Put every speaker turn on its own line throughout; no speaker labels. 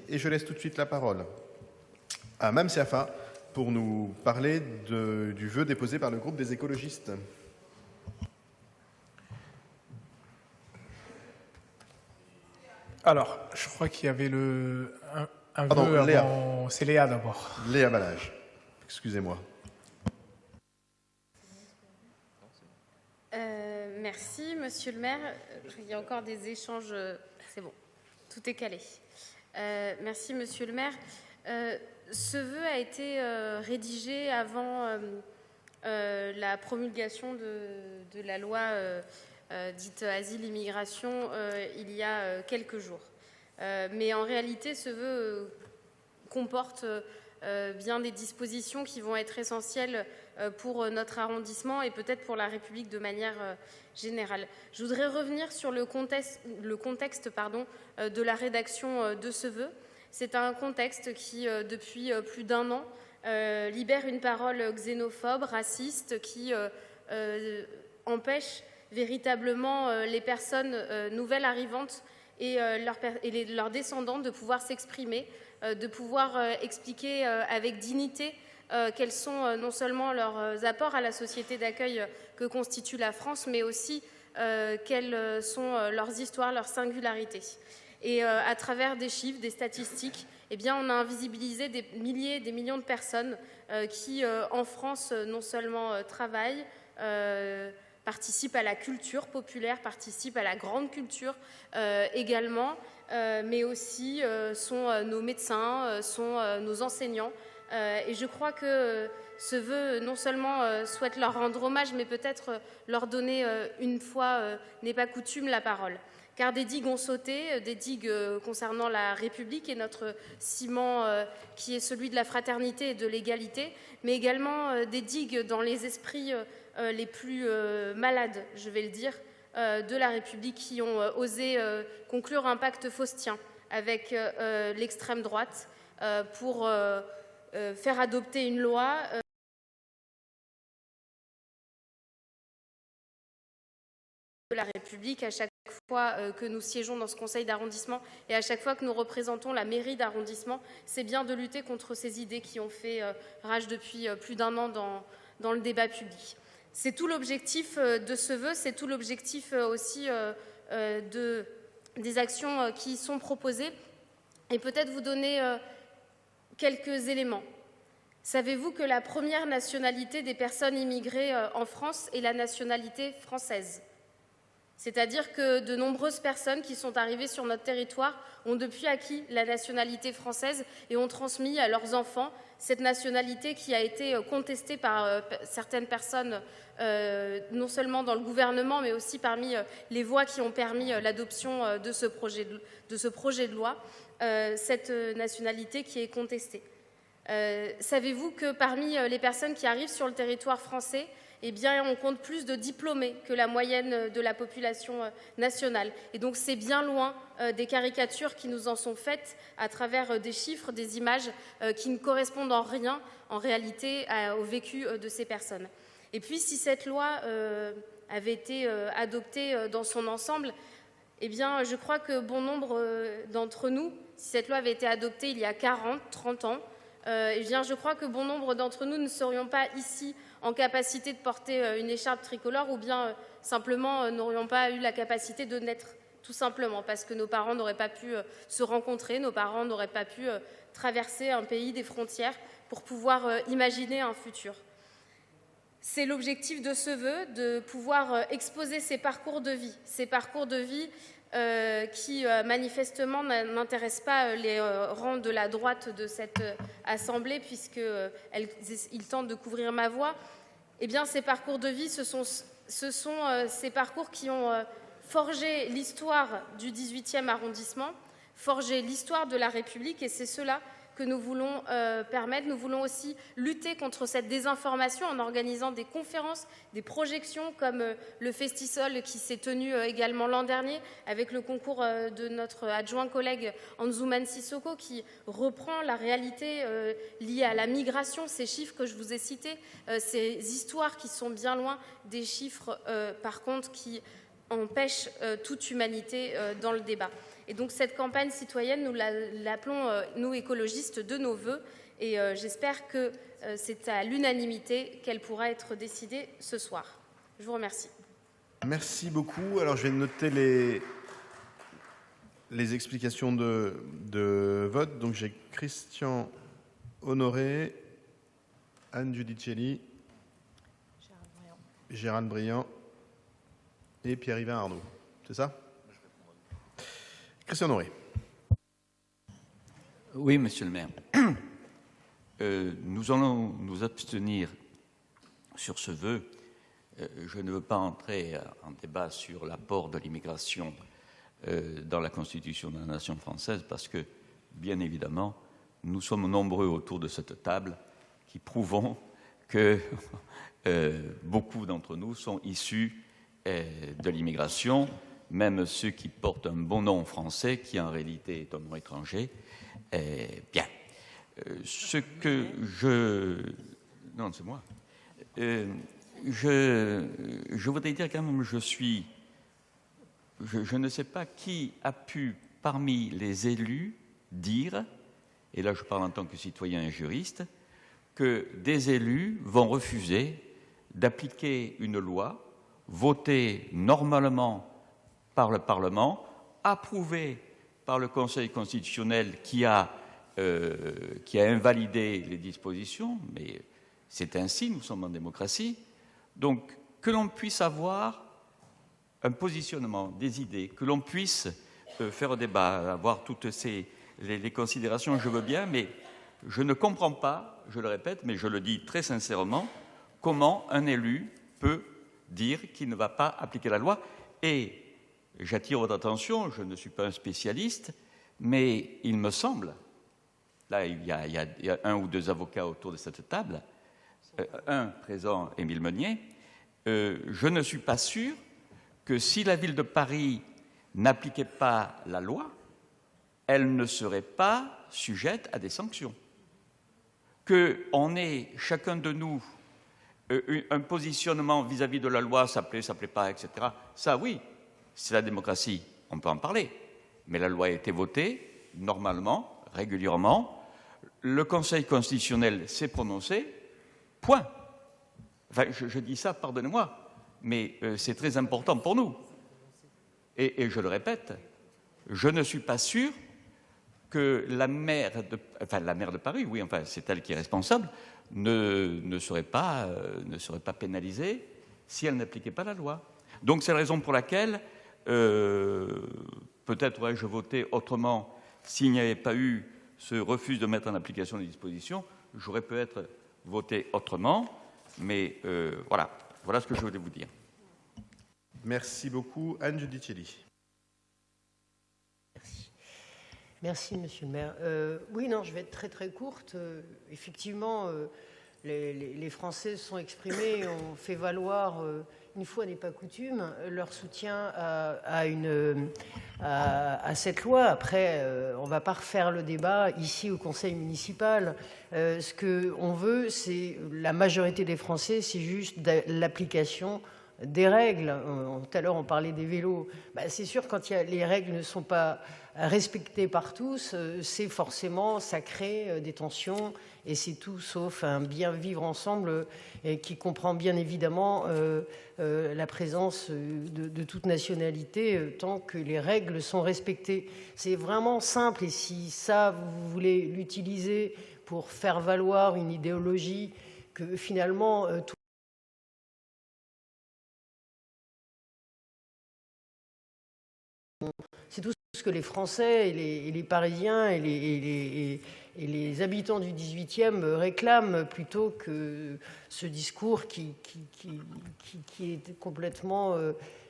et je laisse tout de suite la parole à Mme Schiappa pour nous parler du vœu déposé par le groupe des écologistes.
Alors, je crois qu'il y avait un
Pardon,
vœu
Léa.
avant... C'est Léa d'abord.
Léa Balage, excusez-moi.
Merci, Monsieur le maire. Il y a encore des échanges. C'est bon, tout est calé. Merci, Monsieur le maire. Ce vœu a été rédigé avant la promulgation de la loi dite Asile-Immigration il y a quelques jours. Mais en réalité, ce vœu comporte bien des dispositions qui vont être essentielles pour notre arrondissement et peut-être pour la République de manière générale. Je voudrais revenir sur le contexte de la rédaction de ce vœu. C'est un contexte qui, depuis plus d'un an, libère une parole xénophobe, raciste, qui empêche véritablement les personnes nouvelles arrivantes et leurs descendants de pouvoir s'exprimer, de pouvoir expliquer avec dignité quels sont non seulement leurs apports à la société d'accueil que constitue la France, mais aussi quelles sont leurs histoires, leurs singularités. Et à travers des chiffres, des statistiques, eh bien, on a invisibilisé des milliers, des millions de personnes qui, en France, non seulement travaillent, participent à la culture populaire, participent à la grande culture également, mais aussi sont nos médecins, sont nos enseignants. Et je crois que ce vœu, non seulement souhaite leur rendre hommage, mais peut-être leur donner une fois n'est pas coutume la parole. Car des digues ont sauté, des digues concernant la République et notre ciment qui est celui de la fraternité et de l'égalité, mais également des digues dans les esprits les plus malades, je vais le dire, de la République, qui ont osé conclure un pacte faustien avec l'extrême droite pour faire adopter une loi de la République à chaque fois que nous siégeons dans ce conseil d'arrondissement et à chaque fois que nous représentons la mairie d'arrondissement, c'est bien de lutter contre ces idées qui ont fait rage depuis plus d'un an dans le débat public. C'est tout l'objectif de ce vœu, c'est tout l'objectif aussi des actions qui sont proposées. Et peut-être vous donner quelques éléments. Savez-vous que la première nationalité des personnes immigrées en France est la nationalité française ? C'est-à-dire que de nombreuses personnes qui sont arrivées sur notre territoire ont depuis acquis la nationalité française et ont transmis à leurs enfants cette nationalité qui a été contestée par certaines personnes, non seulement dans le gouvernement, mais aussi parmi les voix qui ont permis l'adoption de ce projet de loi, cette nationalité qui est contestée. Savez-vous que parmi les personnes qui arrivent sur le territoire français, eh bien, on compte plus de diplômés que la moyenne de la population nationale. Et donc, c'est bien loin des caricatures qui nous en sont faites à travers des chiffres, des images qui ne correspondent en rien, en réalité, au vécu de ces personnes. Et puis, si cette loi avait été adoptée dans son ensemble, eh bien, je crois que bon nombre d'entre nous, si cette loi avait été adoptée il y a 40, 30 ans, eh bien, je crois que bon nombre d'entre nous ne serions pas ici en capacité de porter une écharpe tricolore ou bien simplement n'aurions pas eu la capacité de naître, tout simplement, parce que nos parents n'auraient pas pu se rencontrer, nos parents n'auraient pas pu traverser un pays, des frontières, pour pouvoir imaginer un futur. C'est l'objectif de ce vœu, de pouvoir exposer ces parcours de vie qui manifestement n'intéressent pas les rangs de la droite de cette assemblée, puisqu'ils tentent de couvrir ma voix. Eh bien, ces parcours de vie, ce sont ces parcours qui ont forgé l'histoire du 18e arrondissement, forgé l'histoire de la République, et c'est cela que nous voulons permettre. Nous voulons aussi lutter contre cette désinformation en organisant des conférences, des projections comme le Festisol qui s'est tenu également l'an dernier avec le concours de notre adjoint collègue Anzouman Sissoko qui reprend la réalité liée à la migration, ces chiffres que je vous ai cités, ces histoires qui sont bien loin des chiffres par contre qui empêchent toute humanité dans le débat. Et donc cette campagne citoyenne, nous l'appelons, nous écologistes, de nos voeux. Et j'espère que c'est à l'unanimité qu'elle pourra être décidée ce soir. Je vous remercie.
Merci beaucoup. Alors, je vais noter les explications de vote. Donc, j'ai Christian Honoré, Anne Giudicelli, Gérald Briand et Pierre-Yvain Arnaud. C'est ça? Christian Honoré.
Oui, monsieur le maire. Nous allons nous abstenir sur ce vœu. Je ne veux pas entrer en débat sur l'apport de l'immigration dans la Constitution de la nation française parce que, bien évidemment, nous sommes nombreux autour de cette table qui prouvons que beaucoup d'entre nous sont issus de l'immigration, même ceux qui portent un bon nom français, qui en réalité est un nom étranger. Bien. Ce que je... Non, c'est moi. Je voudrais dire quand même, je ne sais pas qui a pu, parmi les élus, dire, et là je parle en tant que citoyen et juriste, que des élus vont refuser d'appliquer une loi votée normalement par le Parlement, approuvée par le Conseil constitutionnel qui a invalidé les dispositions, mais c'est ainsi, nous sommes en démocratie. Donc, que l'on puisse avoir un positionnement, des idées, que l'on puisse faire débat, avoir toutes les considérations, je veux bien, mais je ne comprends pas, je le répète, mais je le dis très sincèrement, comment un élu peut dire qu'il ne va pas appliquer la loi. Et j'attire votre attention, je ne suis pas un spécialiste, mais il me semble, là il y a un ou deux avocats autour de cette table, un présent, Émile Meunier, je ne suis pas sûr que si la ville de Paris n'appliquait pas la loi, elle ne serait pas sujette à des sanctions. Qu'on ait chacun de nous un positionnement vis-à-vis de la loi, ça plaît pas, etc. Ça, oui, c'est la démocratie, on peut en parler. Mais la loi a été votée, normalement, régulièrement. Le Conseil constitutionnel s'est prononcé, point. Enfin, je dis ça, pardonnez-moi, mais c'est très important pour nous. Et je le répète, je ne suis pas sûr que la maire de Paris, oui, enfin, c'est elle qui est responsable, ne serait pas pénalisée si elle n'appliquait pas la loi. Donc c'est la raison pour laquelle peut-être aurais-je voté autrement s'il n'y avait pas eu ce refus de mettre en application les dispositions, j'aurais peut-être voté autrement, mais voilà ce que je voulais vous dire.
Merci beaucoup. Anne Giudicelli.
Merci, monsieur le maire. Oui, non, je vais être très très courte. Effectivement, les Français se sont exprimés, ont fait valoir, une fois n'est pas coutume, leur soutien à cette loi. Après, on ne va pas refaire le débat ici au conseil municipal. Ce qu'on veut, c'est la majorité des Français, c'est juste l'application des règles. Tout à l'heure, on parlait des vélos. C'est sûr, quand les règles ne sont pas respectées par tous, c'est forcément, ça crée des tensions, et c'est tout sauf un bien vivre ensemble et qui comprend bien évidemment la présence de toute nationalité tant que les règles sont respectées. C'est vraiment simple, et si ça, vous voulez l'utiliser pour faire valoir une idéologie que finalement c'est tout ce que les Français et les Parisiens et les habitants du 18e réclament, plutôt que ce discours qui est complètement...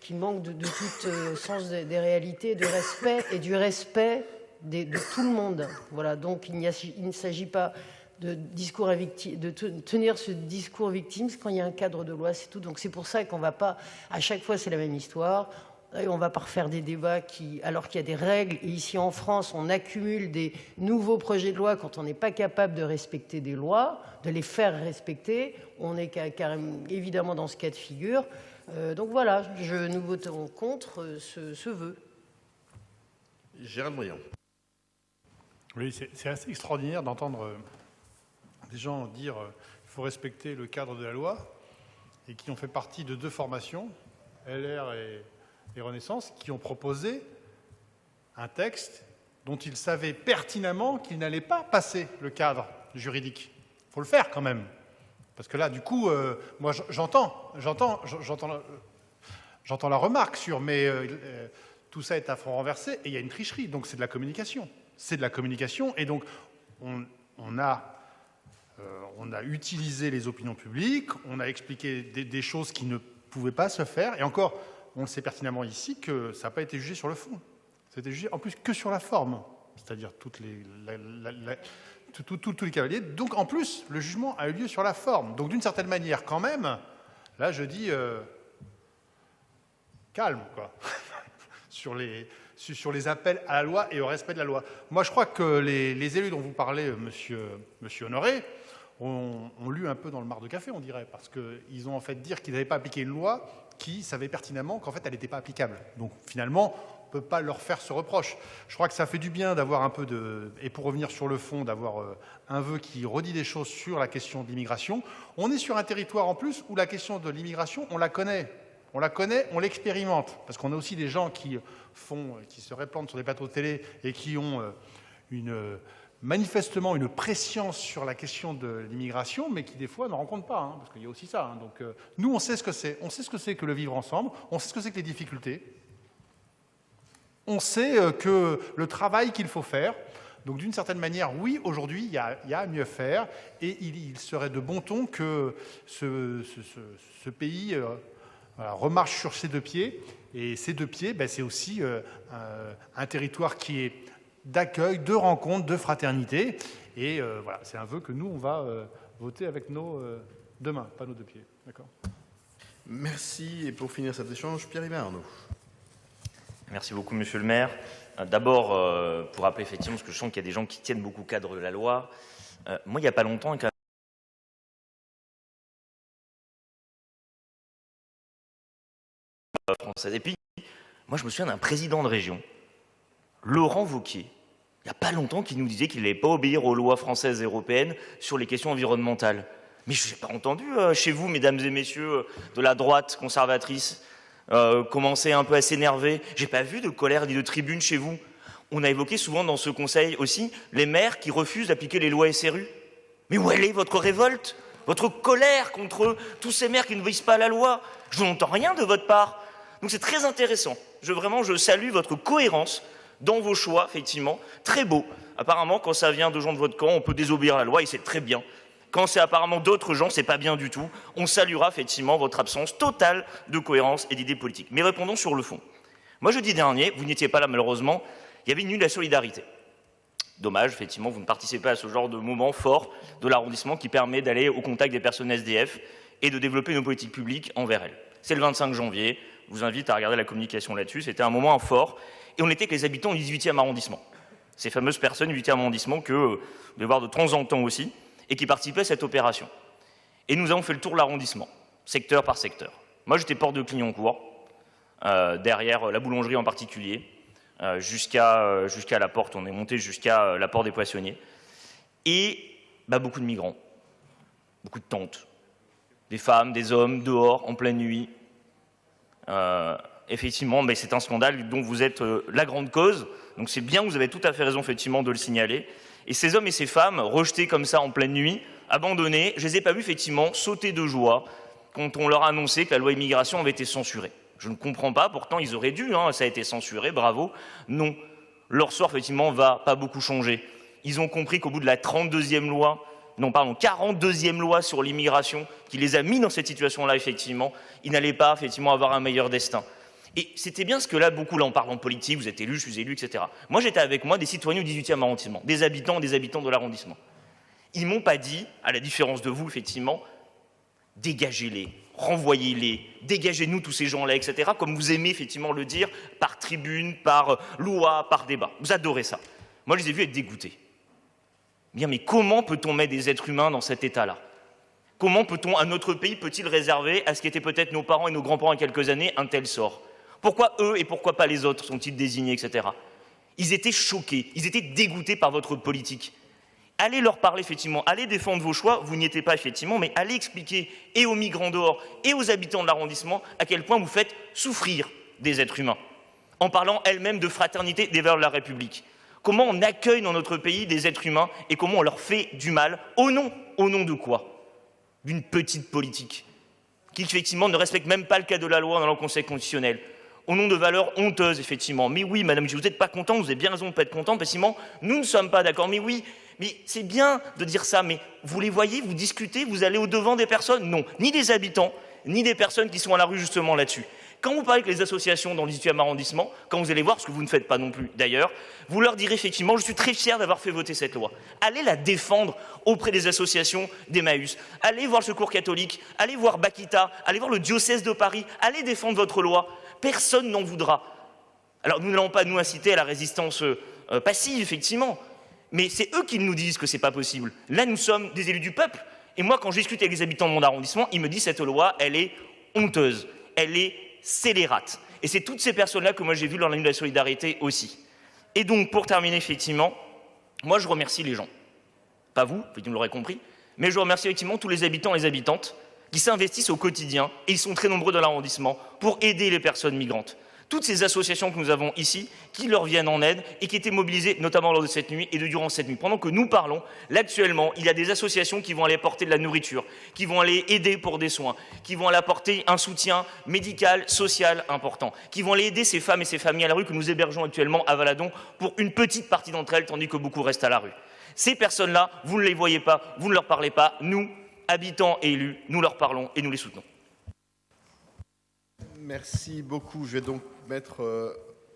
qui manque de tout sens des réalités, de respect et du respect de tout le monde. Voilà, donc il ne s'agit pas de tenir ce discours victime quand il y a un cadre de loi, c'est tout. Donc c'est pour ça qu'on ne va pas, à chaque fois c'est la même histoire, et on ne va pas refaire des débats alors qu'il y a des règles, et ici en France on accumule des nouveaux projets de loi quand on n'est pas capable de respecter des lois, de les faire respecter. On est carrément, évidemment dans ce cas de figure. Donc voilà, nous voterons contre ce vœu.
Gérald Briand.
Oui, c'est assez extraordinaire d'entendre des gens dire qu'il faut respecter le cadre de la loi et qui ont fait partie de 2 formations, LR et Renaissance, qui ont proposé un texte dont ils savaient pertinemment qu'il n'allait pas passer le cadre juridique. Il faut le faire quand même. Parce que là, du coup, moi j'entends la remarque sur mais tout ça est à front renversé et il y a une tricherie, donc c'est de la communication. C'est de la communication et donc on a utilisé les opinions publiques, on a expliqué des choses qui ne pouvaient pas se faire et encore, on le sait pertinemment ici que ça n'a pas été jugé sur le fond. Ça a été jugé en plus que sur la forme, c'est-à-dire tous les cavaliers. Donc en plus, le jugement a eu lieu sur la forme. Donc d'une certaine manière, quand même, là je dis calme, quoi, sur les appels à la loi et au respect de la loi. Moi je crois que les élus dont vous parlez, monsieur Honoré, ont lu un peu dans le marc de café, on dirait, parce qu'ils ont en fait dire qu'ils n'avaient pas appliqué une loi qui savait pertinemment qu'en fait elle n'était pas applicable. Donc finalement, on ne peut pas leur faire ce reproche. Je crois que ça fait du bien d'avoir un peu de... Et pour revenir sur le fond, d'avoir un vœu qui redit des choses sur la question de l'immigration. On est sur un territoire en plus où la question de l'immigration, on la connaît. On la connaît, on l'expérimente. Parce qu'on a aussi des gens qui se répandent sur des plateaux de télé et qui ont manifestement une prescience sur la question de l'immigration, mais qui des fois ne rencontrent pas, hein, parce qu'il y a aussi ça. Hein. Donc nous, on sait ce que c'est. On sait ce que c'est que le vivre ensemble. On sait ce que c'est que les difficultés. On sait que le travail qu'il faut faire. Donc d'une certaine manière, oui, aujourd'hui, il y a à mieux faire. Et il serait de bon ton que ce pays remarche sur ses 2 pieds. Et ces 2 pieds, c'est aussi un territoire qui est d'accueil, de rencontre, de fraternité. Et voilà, c'est un vœu que nous, on va voter avec nos 2 mains, pas nos 2 pieds. D'accord ?
Merci. Et pour finir cet échange, Pierre-Yves Arnaud.
Merci beaucoup, monsieur le maire. D'abord, pour rappeler effectivement, parce que je sens qu'il y a des gens qui tiennent beaucoup au cadre de la loi. Moi, il n'y a pas longtemps, française. Et puis, moi, je me souviens d'un président de région, Laurent Wauquiez, il n'y a pas longtemps, qui nous disait qu'il n'allait pas obéir aux lois françaises et européennes sur les questions environnementales. Mais je n'ai pas entendu chez vous, mesdames et messieurs de la droite conservatrice, commencer un peu à s'énerver. J'ai pas vu de colère ni de tribune chez vous. On a évoqué souvent dans ce conseil aussi les maires qui refusent d'appliquer les lois SRU. Mais où elle est votre révolte, votre colère contre tous ces maires qui ne obéissent pas à la loi? Je n'entends rien de votre part. Donc c'est très intéressant. Je salue votre cohérence dans vos choix, effectivement. Très beau. Apparemment, quand ça vient de gens de votre camp, on peut désobéir à la loi et c'est très bien. Quand c'est apparemment d'autres gens, c'est pas bien du tout. On saluera effectivement votre absence totale de cohérence et d'idées politiques. Mais répondons sur le fond. Moi, jeudi dernier, vous n'étiez pas là malheureusement, il y avait une nuit de la solidarité. Dommage, effectivement, vous ne participez pas à ce genre de moment fort de l'arrondissement qui permet d'aller au contact des personnes SDF et de développer nos politiques publiques envers elles. C'est le 25 janvier, je vous invite à regarder la communication là-dessus, c'était un moment fort. Et on était avec les habitants du 18e arrondissement. Ces fameuses personnes du 18e arrondissement que vous devez voir de temps en temps aussi, et qui participaient à cette opération. Et nous avons fait le tour de l'arrondissement, secteur par secteur. Moi, j'étais porte de Clignancourt, derrière la boulangerie en particulier, jusqu'à la porte, on est monté jusqu'à la porte des Poissonniers. Et beaucoup de migrants, beaucoup de tentes, des femmes, des hommes, dehors, en pleine nuit. Effectivement, mais c'est un scandale dont vous êtes la grande cause, donc c'est bien, vous avez tout à fait raison effectivement de le signaler. Et ces hommes et ces femmes, rejetés comme ça en pleine nuit, abandonnés, je ne les ai pas vus effectivement sauter de joie quand on leur a annoncé que la loi immigration avait été censurée. Je ne comprends pas, pourtant ils auraient dû, ça a été censuré, bravo. Non, leur sort effectivement va pas beaucoup changer. Ils ont compris qu'au bout de la 42e loi, 42e loi sur l'immigration, qui les a mis dans cette situation-là effectivement, ils n'allaient pas effectivement avoir un meilleur destin. Et c'était bien ce que là, beaucoup, là, on parle en politique, vous êtes élu, je suis élu, etc. Moi, j'étais avec moi des citoyens du 18e arrondissement, des habitants de l'arrondissement. Ils m'ont pas dit, à la différence de vous, effectivement, dégagez-les, renvoyez-les, dégagez-nous tous ces gens-là, etc., comme vous aimez, effectivement, le dire, par tribune, par loi, par débat. Vous adorez ça. Moi, je les ai vus être dégoûtés. Bien, mais comment peut-on mettre des êtres humains dans cet état-là? Comment un autre pays peut-il réserver à ce qu'étaient peut-être nos parents et nos grands-parents il y a quelques années un tel sort? Pourquoi eux et pourquoi pas les autres sont-ils désignés, etc. Ils étaient choqués, ils étaient dégoûtés par votre politique. Allez leur parler, effectivement, allez défendre vos choix, vous n'y étiez pas, effectivement, mais allez expliquer et aux migrants dehors et aux habitants de l'arrondissement à quel point vous faites souffrir des êtres humains, en parlant elle-même de fraternité des valeurs de la République. Comment on accueille dans notre pays des êtres humains et comment on leur fait du mal, au nom de quoi? D'une petite politique, qui, effectivement, ne respecte même pas le cadre de la loi dans le Conseil constitutionnel, au nom de valeurs honteuses, effectivement. Mais oui, madame, vous n'êtes pas content, vous avez bien raison de ne pas être content, parce que nous ne sommes pas d'accord. Mais oui, mais c'est bien de dire ça, mais vous les voyez, vous discutez, vous allez au-devant des personnes? Non, ni des habitants, ni des personnes qui sont à la rue justement là-dessus. Quand vous parlez avec les associations dans le 18e arrondissement, quand vous allez voir, ce que vous ne faites pas non plus d'ailleurs, vous leur direz effectivement, je suis très fier d'avoir fait voter cette loi. Allez la défendre auprès des associations d'Emmaüs. Allez voir le Secours catholique, allez voir Bakita, allez voir le diocèse de Paris, allez défendre votre loi. Personne n'en voudra. Alors nous n'allons pas nous inciter à la résistance passive, effectivement, mais c'est eux qui nous disent que ce n'est pas possible. Là, nous sommes des élus du peuple. Et moi, quand je discute avec les habitants de mon arrondissement, ils me disent cette loi, elle est honteuse, elle est scélérate. Et c'est toutes ces personnes-là que moi j'ai vues dans la nuit de la solidarité aussi. Et donc, pour terminer, effectivement, moi je remercie les gens. Pas vous, vous l'aurez compris, mais je remercie effectivement tous les habitants et les habitantes qui s'investissent au quotidien, et ils sont très nombreux dans l'arrondissement, pour aider les personnes migrantes. Toutes ces associations que nous avons ici, qui leur viennent en aide et qui étaient mobilisées notamment lors de cette nuit et durant cette nuit. Pendant que nous parlons, là actuellement, il y a des associations qui vont aller apporter de la nourriture, qui vont aller aider pour des soins, qui vont aller apporter un soutien médical, social important, qui vont aller aider ces femmes et ces familles à la rue que nous hébergeons actuellement à Valadon pour une petite partie d'entre elles, tandis que beaucoup restent à la rue. Ces personnes-là, vous ne les voyez pas, vous ne leur parlez pas. Nous, habitants et élus, nous leur parlons et nous les soutenons.
Merci beaucoup. Je vais donc mettre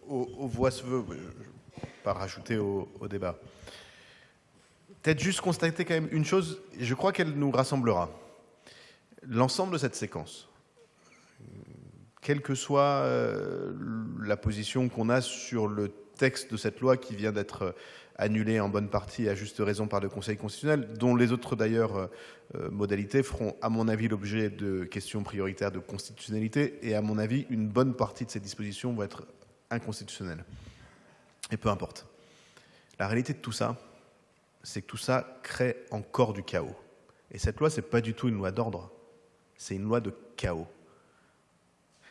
aux voix ce vœu, je ne vais pas rajouter au débat. Peut-être juste constater quand même une chose, et je crois qu'elle nous rassemblera. L'ensemble de cette séquence, quelle que soit la position qu'on a sur le texte de cette loi qui vient d'être annulée en bonne partie à juste raison par le Conseil constitutionnel, dont les autres d'ailleurs modalités feront à mon avis l'objet de questions prioritaires de constitutionnalité, et à mon avis une bonne partie de ces dispositions vont être inconstitutionnelles. Et peu importe. La réalité de tout ça, c'est que tout ça crée encore du chaos. Et cette loi, ce n'est pas du tout une loi d'ordre, c'est une loi de chaos.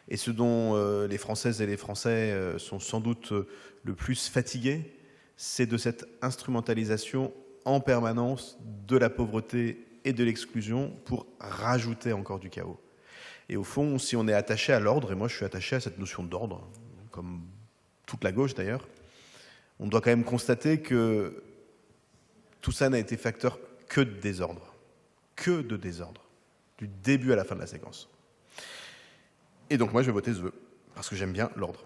Et ce dont les Françaises et les Français sont sans doute le plus fatigués, c'est de cette instrumentalisation en permanence de la pauvreté et de l'exclusion pour rajouter encore du chaos. Et au fond, si on est attaché à l'ordre, et moi je suis attaché à cette notion d'ordre, comme toute la gauche d'ailleurs, on doit quand même constater que tout ça n'a été facteur que de désordre, du début à la fin de la séquence. Et donc moi je vais voter ce vœu, parce que j'aime bien l'ordre.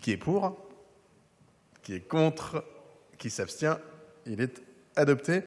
Qui est pour ? Qui est contre? Qui s'abstient? Il est adopté.